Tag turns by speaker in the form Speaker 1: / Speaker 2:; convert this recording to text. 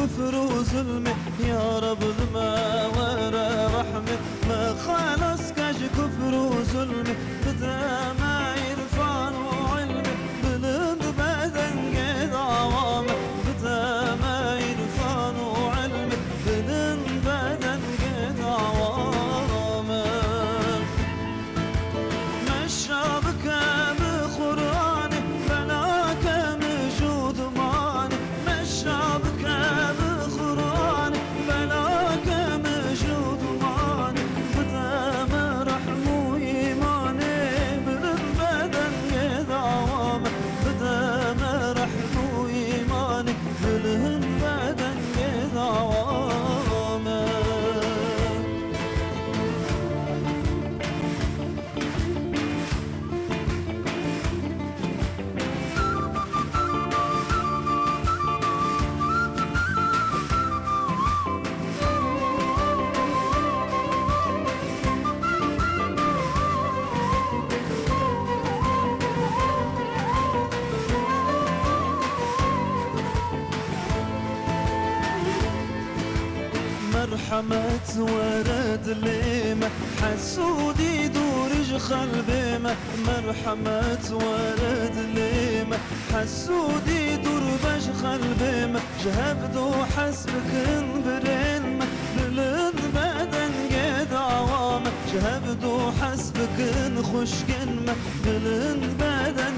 Speaker 1: كفر وظلمة يا رب ما ورا رحمة ما خلص كاش كفر وظلمة بدا ما يرفعن وعلمة بلند بدن قد عوامة بدا ما يرفعن وعلمة بلند بدن قد عوامة مشابك بقرآني بلاك مجود ماني مشابك بقرآني بلاك مجود ماني بدا ما رحمو إيماني بالبدن قد عوامة بدا ما رحمو إيماني بالبدن قد عوامة مرحمة ورد ليمة حسودي دورج خلبيمة مرحمة ورد ليمة حسودي دربج خلبيمة جهبدو حسبك انبرينمة بلد بدن قد عوامة جهبدو حسبك نخش كنمة بلد بدن